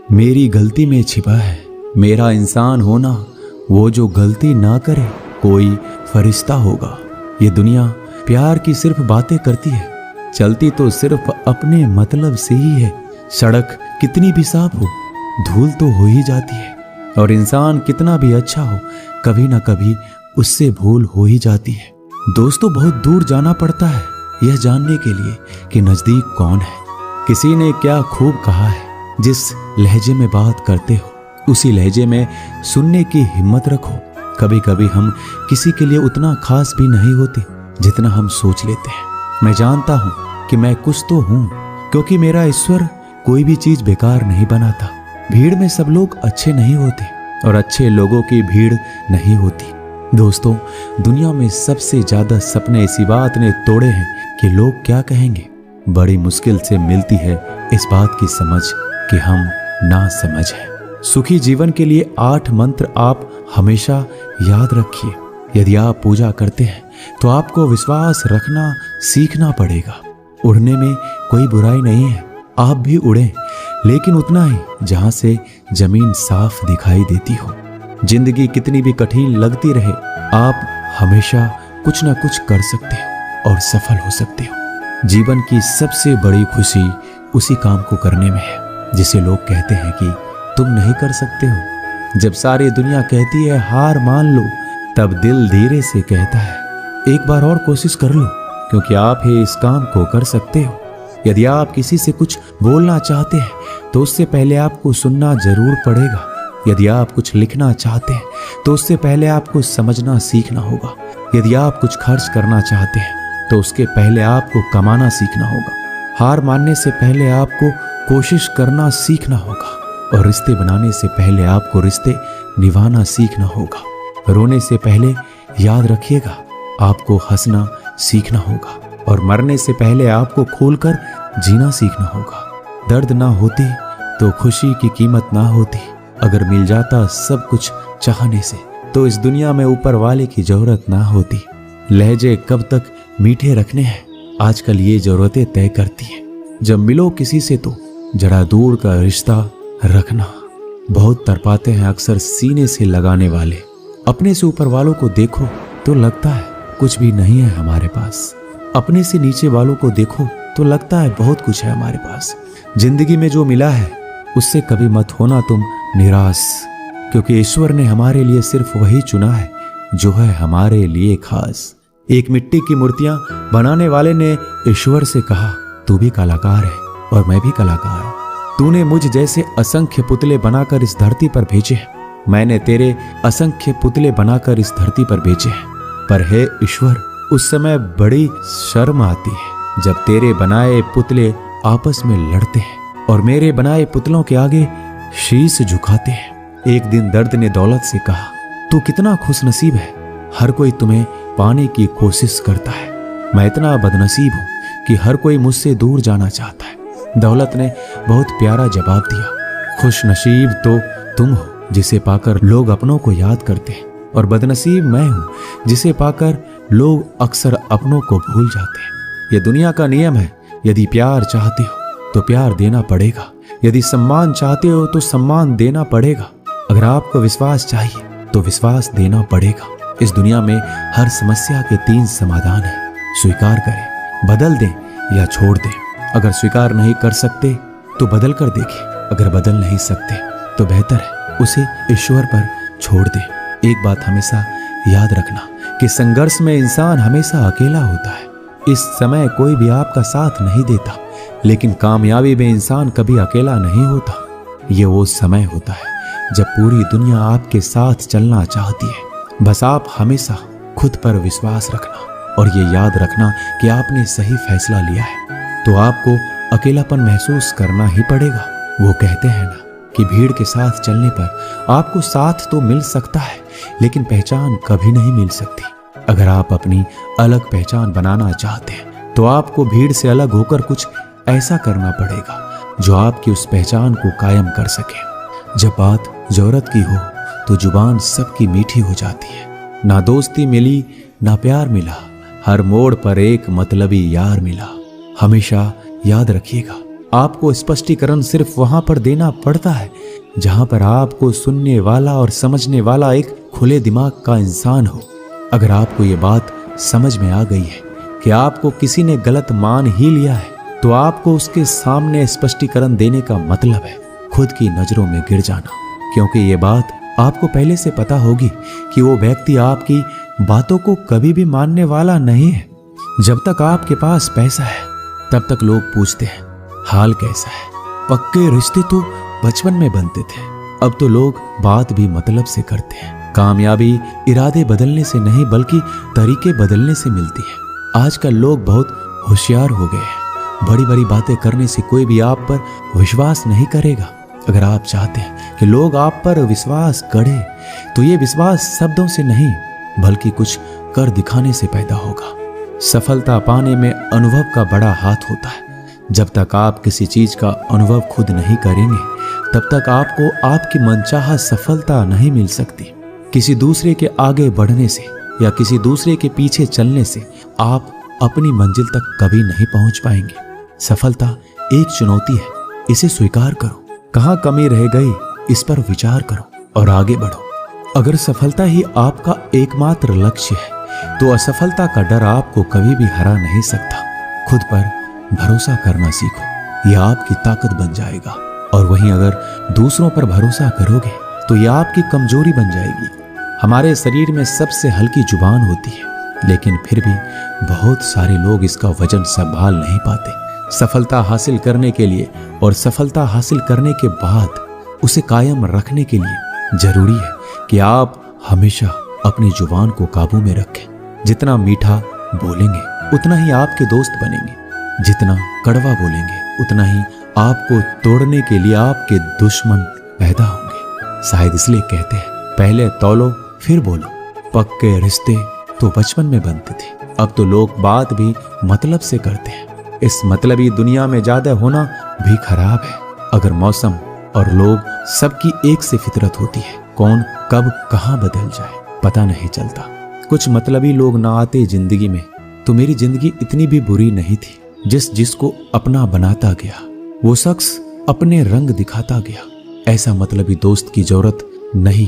मेरी गलती में छिपा है मेरा इंसान होना, वो जो गलती ना करे कोई फरिश्ता होगा। ये दुनिया प्यार की सिर्फ बातें करती है, चलती तो सिर्फ अपने मतलब से ही है। सड़क कितनी भी साफ हो, धूल तो हो ही जाती है, और इंसान कितना भी अच्छा हो, कभी ना कभी उससे भूल हो ही जाती है। दोस्तों, बहुत दूर जाना पड़ता है यह जानने के लिए कि नजदीक कौन है। किसी ने क्या खूब कहा है, जिस लहजे में बात करते हो उसी लहजे में सुनने की हिम्मत रखो। कभी कभी हम किसी के लिए उतना खास भी नहीं होते जितना हम सोच लेते हैं। मैं जानता हूं कि मैं कुछ तो हूं, क्योंकि मेरा ईश्वर कोई भी चीज बेकार नहीं बनाता। भीड़ में सब लोग अच्छे नहीं होते और अच्छे लोगों की भीड़ नहीं होती। दोस्तों, दुनिया में सबसे ज्यादा सपने इसी बात ने तोड़े हैं कि लोग क्या कहेंगे। बड़ी मुश्किल से मिलती है इस बात की समझ कि हम ना समझ हैं। सुखी जीवन के लिए 8 मंत्र आप हमेशा याद रखिए। यदि आप पूजा करते हैं तो आपको विश्वास रखना सीखना पड़ेगा। उड़ने में कोई बुराई नहीं है, आप भी उड़ें, लेकिन उतना ही जहां से जमीन साफ दिखाई देती हो। जिंदगी कितनी भी कठिन लगती रहे, आप हमेशा कुछ ना कुछ कर सकते हो और सफल हो सकते हो। जीवन की सबसे बड़ी खुशी उसी काम को करने में है जिसे लोग कहते हैं कि तुम नहीं कर सकते हो। जब सारी दुनिया कहती है हार मान लो, तब दिल धीरे से कहता है एक बार और कोशिश कर लो, क्योंकि आप ही इस काम को कर सकते हो। यदि आप किसी से कुछ बोलना चाहते हैं तो उससे पहले आपको सुनना जरूर पड़ेगा। यदि आप कुछ लिखना चाहते हैं तो उससे पहले आपको समझना सीखना होगा। यदि आप कुछ खर्च करना चाहते हैं तो उसके पहले आपको कमाना सीखना होगा। हार मानने से पहले आपको कोशिश करना सीखना होगा, और रिश्ते बनाने से पहले आपको रिश्ते निभाना सीखना होगा। रोने से पहले याद रखिएगा आपको हंसना सीखना होगा, और मरने से पहले आपको खोलकर जीना सीखना होगा। दर्द ना होती तो खुशी की कीमत ना होती। अगर मिल जाता सब कुछ चाहने से तो इस दुनिया में ऊपर वाले की जरूरत ना होती। लहजे कब तक मीठे रखने हैं, आजकल ये जरूरतें तय करती हैं। जब मिलो किसी से तो जरा दूर का रिश्ता रखना। बहुत तरपाते हैं अक्सर सीने से लगाने वाले। अपने से ऊपर वालों को देखो तो लगता है कुछ भी नहीं है हमारे पास। अपने से नीचे वालों को देखो तो लगता है बहुत कुछ है हमारे पास। जिंदगी में जो मिला है उससे कभी मत होना तुम निराश, क्योंकि ईश्वर ने हमारे लिए सिर्फ वही चुना है जो है हमारे लिए खास। एक मिट्टी की मूर्तियां बनाने वाले ने ईश्वर से कहा तू भी कलाकार है और मैं भी कलाकार हूं। तूने मुझ जैसे असंख्य पुतले बनाकर इस धरती पर भेजे हैं, मैंने तेरे असंख्य पुतले बनाकर इस धरती पर भेजे हैं। पर हे ईश्वर, उस समय बड़ी शर्म आती है जब तेरे बनाए पुतले आपस में लड़ते हैं और मेरे बनाए पुतलों के आगे शीश झुकाते हैं। एक दिन दर्द ने दौलत से कहा तू कितना खुशनसीब है, हर कोई तुम्हें पाने की कोशिश करता है। मैं इतना बदनसीब हूं कि हर कोई मुझसे दूर जाना चाहता है। दौलत ने बहुत प्यारा जवाब दिया, खुश नसीब तो तुम हो जिसे पाकर लोग अपनों को याद करते हैं, और बदनसीब मैं हूं जिसे पाकर लोग अक्सर अपनों को भूल जाते हैं। यह दुनिया का नियम है, यदि प्यार चाहते हो तो प्यार देना पड़ेगा, यदि सम्मान चाहते हो तो सम्मान देना पड़ेगा। अगर आपको विश्वास चाहिए तो विश्वास देना पड़ेगा। इस दुनिया में हर समस्या के 3 समाधान हैं, स्वीकार करें, बदल दें या छोड़ दें। अगर स्वीकार नहीं कर सकते तो बदल कर देखें, अगर बदल नहीं सकते तो बेहतर है उसे ईश्वर पर छोड़ दें। एक बात हमेशा याद रखना कि संघर्ष में इंसान हमेशा अकेला होता है। इस समय कोई भी आपका साथ नहीं देता, लेकिन कामयाबी में इंसान कभी अकेला नहीं होता। ये वो समय होता है जब पूरी दुनिया आपके साथ चलना चाहती है। बस आप हमेशा खुद पर विश्वास रखना और ये याद रखना कि आपने सही फैसला लिया है। तो आपको अकेलापन महसूस करना ही पड़ेगा। वो कहते हैं ना कि भीड़ के साथ चलने पर आपको साथ तो मिल सकता है, लेकिन पहचान कभी नहीं मिल सकती। अगर आप अपनी अलग पहचान बनाना चाहते हैं तो आपको भीड़ से अलग होकर कुछ ऐसा करना पड़ेगा जो आपकी उस पहचान को कायम कर सके। जब बात जरूरत की हो तो जुबान सबकी मीठी हो जाती है। ना दोस्ती मिली ना प्यार मिला, हर मोड़ पर एक मतलबी यार मिला। हमेशा याद रखिएगा आपको स्पष्टीकरण सिर्फ वहां पर देना पड़ता है जहां पर आपको सुनने वाला और समझने वाला एक खुले दिमाग का इंसान हो। अगर आपको ये बात समझ में आ गई है कि आपको किसी ने गलत मान ही लिया है, तो आपको उसके सामने स्पष्टीकरण देने का मतलब है खुद की नजरों में गिर जाना, क्योंकि ये बात आपको पहले से पता होगी कि वो व्यक्ति आपकी बातों को कभी भी मानने वाला नहीं है। जब तक आपके पास पैसा है तब तक लोग पूछते हैं हाल कैसा है। पक्के रिश्ते तो बचपन में बनते थे, अब तो लोग बात भी मतलब से करते हैं। कामयाबी इरादे बदलने से नहीं बल्कि तरीके बदलने से मिलती है। आजकल लोग बहुत होशियार हो गए हैं। बड़ी बड़ी बातें करने से कोई भी आप पर विश्वास नहीं करेगा। अगर आप चाहते हैं कि लोग आप पर विश्वास करें, तो ये विश्वास शब्दों से नहीं बल्कि कुछ कर दिखाने से पैदा होगा। सफलता पाने में अनुभव का बड़ा हाथ होता है। जब तक आप किसी चीज का अनुभव खुद नहीं करेंगे, तब तक आपको आपकी मनचाहा सफलता नहीं मिल सकती। किसी दूसरे के आगे बढ़ने से या किसी दूसरे के पीछे चलने से आप अपनी मंजिल तक कभी नहीं पहुंच पाएंगे। सफलता एक चुनौती है, इसे स्वीकार करो। कहां कमी रह गई, इस पर विचार करो और आगे बढ़ो। अगर सफलता ही आपका एकमात्र लक्ष्य है, तो असफलता का डर आपको कभी भी हरा नहीं सकता। खुद पर भरोसा करना सीखो, यह आपकी ताकत बन जाएगा। और वहीं अगर दूसरों पर भरोसा करोगे तो यह आपकी कमजोरी बन जाएगी। हमारे शरीर में सबसे हल्की जुबान होती है, लेकिन फिर भी बहुत सारे लोग इसका वजन संभाल नहीं पाते। सफलता हासिल करने के लिए और सफलता हासिल करने के बाद उसे कायम रखने के लिए जरूरी है कि आप हमेशा अपनी जुबान को काबू में रखें। जितना मीठा बोलेंगे उतना ही आपके दोस्त बनेंगे, जितना कड़वा बोलेंगे उतना ही आपको तोड़ने के लिए आपके दुश्मन पैदा होंगे। शायद इसलिए कहते हैं पहले तौलो फिर बोलो। पक्के रिश्ते तो बचपन में बनते थे, अब तो लोग बात भी मतलब से करते हैं। इस मतलबी दुनिया में ज्यादा होना भी खराब है। अगर मौसम और लोग सबकी एक से फितरत होती है, कौन कब कहां बदल जाए पता नहीं चलता। कुछ मतलबी लोग ना आते जिंदगी में तो मेरी जिंदगी इतनी भी बुरी नहीं थी। जिसको अपना बनाता गया वो शख्स अपने रंग दिखाता गया। ऐसा मतलबी दोस्त की जरूरत नहीं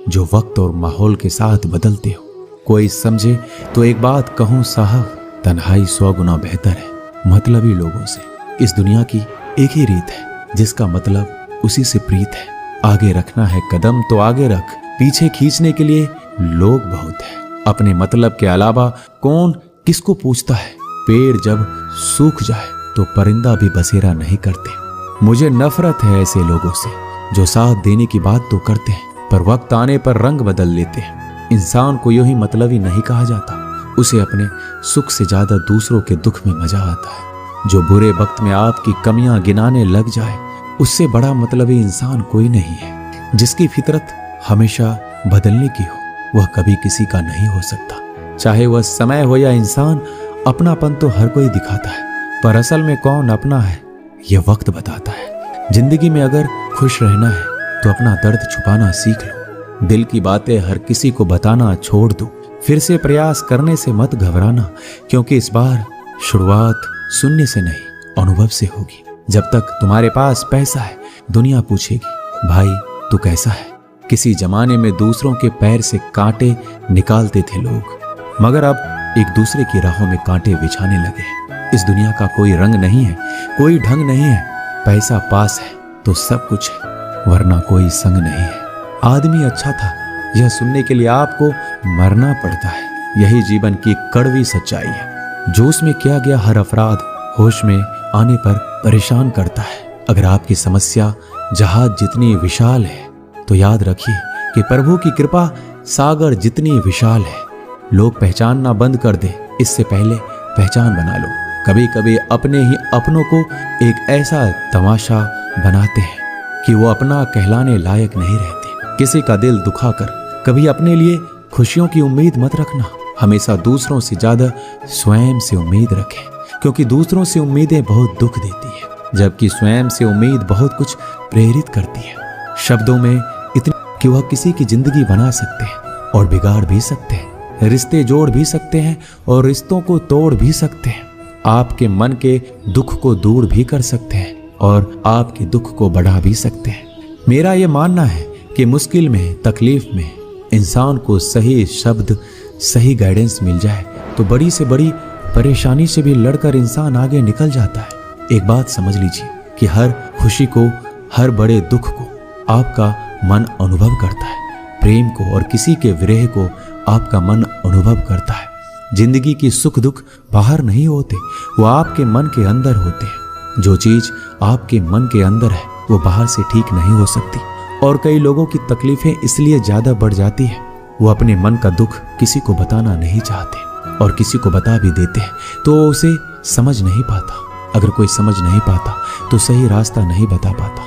जो वक्त और माहौल के साथ बदलते हो। कोई समझे तो एक बात कहूं साहब, तन्हाई 100 गुना बेहतर है मतलबी लोगों से। इस दुनिया की एक ही रीत है, जिसका मतलब उसी से प्रीत है। आगे रखना है कदम तो आगे रख, पीछे खींचने के लिए लोग बहुत है। अपने मतलब के अलावा कौन किसको पूछता है। पेड़ जब सूख जाए तो परिंदा भी बसेरा नहीं करते। मुझे नफरत है ऐसे लोगों से जो साथ देने की बात तो करते हैं पर वक्त आने पर रंग बदल लेते हैं। इंसान को यूं ही मतलबी नहीं कहा जाता, उसे अपने सुख से ज्यादा दूसरों के दुख में मजा आता है। जो बुरे वक्त में आपकी कमियां गिनाने लग जाए, उससे बड़ा मतलबी इंसान कोई नहीं है। जिसकी फितरत हमेशा बदलने की हो, वह कभी किसी का नहीं हो सकता। चाहे वह समय हो या इंसान, अपनापन तो हर कोई दिखाता है, पर असल में कौन अपना है यह वक्त बताता है। जिंदगी में अगर खुश रहना है तो अपना दर्द छुपाना सीख लो। दिल की बातें हर किसी को बताना छोड़ दो। फिर से प्रयास करने से मत घबराना, क्योंकि इस बार शुरुआत सुनने से नहीं अनुभव से होगी। जब तक तुम्हारे पास पैसा है, दुनिया पूछेगी भाई तू कैसा है। किसी जमाने में दूसरों के पैर से कांटे निकालते थे लोग, मगर अब एक दूसरे की राहों में कांटे बिछाने लगे। इस दुनिया का कोई रंग नहीं है, कोई ढंग नहीं है। पैसा पास है तो सब कुछ है, वरना कोई संग नहीं है। आदमी अच्छा था, यह सुनने के लिए आपको मरना पड़ता है। यही जीवन की कड़वी सच्चाई है। जोश में किया गया हर अपराध होश में आने पर परेशान करता है। अगर आपकी समस्या जहाज जितनी विशाल है, तो याद रखिए कि प्रभु की कृपा सागर जितनी विशाल है। लोग पहचानना बंद कर दे, इससे पहले पहचान बना लो। कभी कभी अपने ही अपनों को एक ऐसा तमाशा बनाते हैं कि वो अपना कहलाने लायक नहीं रहते। किसी का दिल दुखाकर कभी अपने लिए खुशियों की उम्मीद मत रखना। हमेशा दूसरों से ज्यादा स्वयं से उम्मीद रखें, क्योंकि दूसरों से उम्मीदें बहुत दुख देती है, जबकि स्वयं से उम्मीद बहुत कुछ प्रेरित करती है। शब्दों में इतनी कि वह किसी की जिंदगी बना सकते हैं और बिगाड़ भी सकते हैं, रिश्ते जोड़ भी सकते हैं और रिश्तों को तोड़ भी सकते हैं, आपके मन के दुख को दूर भी कर सकते हैं और आपके दुख को बढ़ा भी सकते हैं। मेरा यह मानना है कि मुश्किल में, तकलीफ में इंसान को सही शब्द, सही गाइडेंस मिल जाए तो बड़ी से बड़ी परेशानी से भी लड़कर इंसान आगे निकल जाता है। एक बात समझ लीजिए कि हर खुशी को, हर बड़े दुख को आपका मन अनुभव करता है। प्रेम को और किसी के विरह को आपका मन अनुभव करता है। जिंदगी की सुख दुख बाहर नहीं होते, वो आपके मन के अंदर होते हैं। जो चीज आपके मन के अंदर है वो बाहर से ठीक नहीं हो सकती। और कई लोगों की तकलीफें इसलिए ज्यादा बढ़ जाती है, वो अपने मन का दुख किसी को बताना नहीं चाहते, और किसी को बता भी देते हैं तो उसे समझ नहीं पाता। अगर कोई समझ नहीं पाता तो सही रास्ता नहीं बता पाता।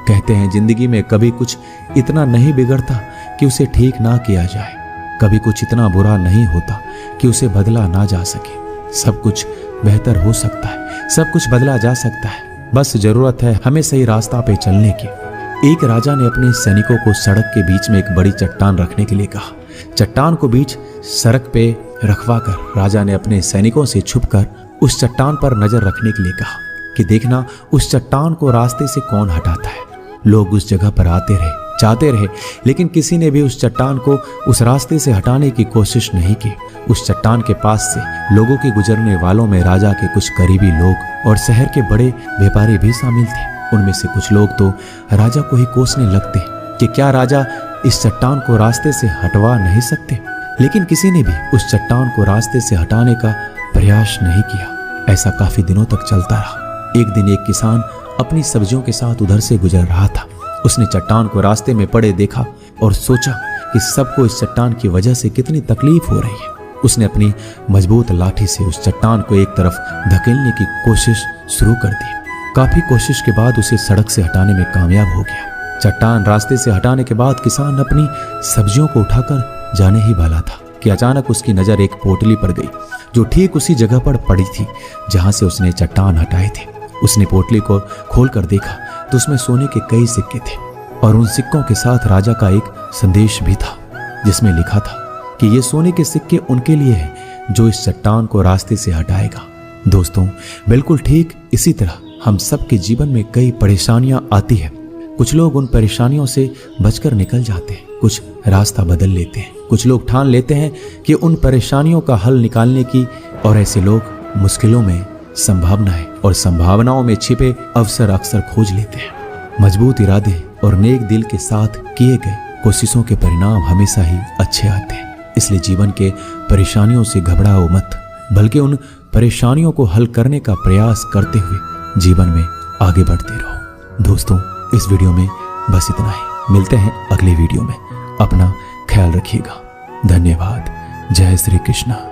कहते हैं जिंदगी में कभी कुछ इतना नहीं बिगड़ता कि उसे ठीक ना किया जाए, कभी कुछ इतना बुरा नहीं होता कि उसे बदला ना जा सके। सब कुछ बेहतर हो सकता है, सब कुछ बदला जा सकता है, बस जरूरत है हमें सही रास्ता पे चलने की। एक राजा ने अपने सैनिकों को सड़क के बीच में एक बड़ी चट्टान रखने के लिए कहा। चट्टान को बीच सड़क पे रखवाकर राजा ने अपने सैनिकों से छुपकर उस चट्टान पर नजर रखने के लिए कहा कि देखना उस चट्टान को रास्ते से कौन हटाता है। लोग उस जगह पर आते रहे, जाते रहे, लेकिन किसी ने भी उस चट्टान को उस रास्ते से हटाने की कोशिश नहीं की। उस चट्टान के पास से लोगों के गुजरने वालों में राजा के कुछ करीबी लोग और शहर के बड़े व्यापारी भी शामिल थे। उनमें से कुछ लोग तो राजा को ही कोसने लगते कि क्या राजा इस चट्टान को रास्ते से हटवा नहीं सकते, लेकिन किसी ने भी उस चट्टान को रास्ते से हटाने का प्रयास नहीं किया। ऐसा काफी दिनों तक चलता रहा। एक दिन एक किसान अपनी सब्जियों के साथ उधर से गुजर रहा था। उसने चट्टान को रास्ते में पड़े देखा और सोचा कि सबको इस चट्टान की वजह से कितनी तकलीफ हो रही है। उसने अपनी मजबूत लाठी से उस चट्टान को एक तरफ धकेलने की कोशिश शुरू कर दी। काफी कोशिश के बाद उसे सड़क से हटाने में कामयाब हो गया। चट्टान रास्ते से हटाने के बाद किसान अपनी सब्जियों को उठाकर जाने ही वाला था कि अचानक उसकी नजर एक पोटली पर गई जो ठीक उसी जगह पर पड़ी थी जहां से उसने चट्टान हटाए थे। उसने पोटली को खोलकर देखा तो उसमें सोने के कई सिक्के थे और उन सिक्कों के साथ राजा का एक संदेश भी था जिसमें लिखा था कि ये सोने के सिक्के उनके लिए हैं जो इस चट्टान को रास्ते से हटाएगा। दोस्तों, बिल्कुल ठीक इसी तरह हम सबके जीवन में कई परेशानियां आती हैं। कुछ लोग उन परेशानियों से बचकर निकल जाते हैं, कुछ रास्ता बदल लेते हैं, कुछ लोग ठान लेते हैं कि उन परेशानियों का हल निकालने की, और ऐसे लोग मुश्किलों में संभावनाएं और संभावनाओं में छिपे अवसर अक्सर खोज लेते हैं। मजबूत इरादे और नेक दिल के साथ किए गए कोशिशों के परिणाम हमेशा ही अच्छे आते हैं। इसलिए जीवन के परेशानियों से घबराओ मत, बल्कि उन परेशानियों को हल करने का प्रयास करते हुए जीवन में आगे बढ़ते रहो। दोस्तों, इस वीडियो में बस इतना ही। मिलते हैं अगले वीडियो में। अपना ख्याल रखिएगा। धन्यवाद। जय श्री कृष्ण।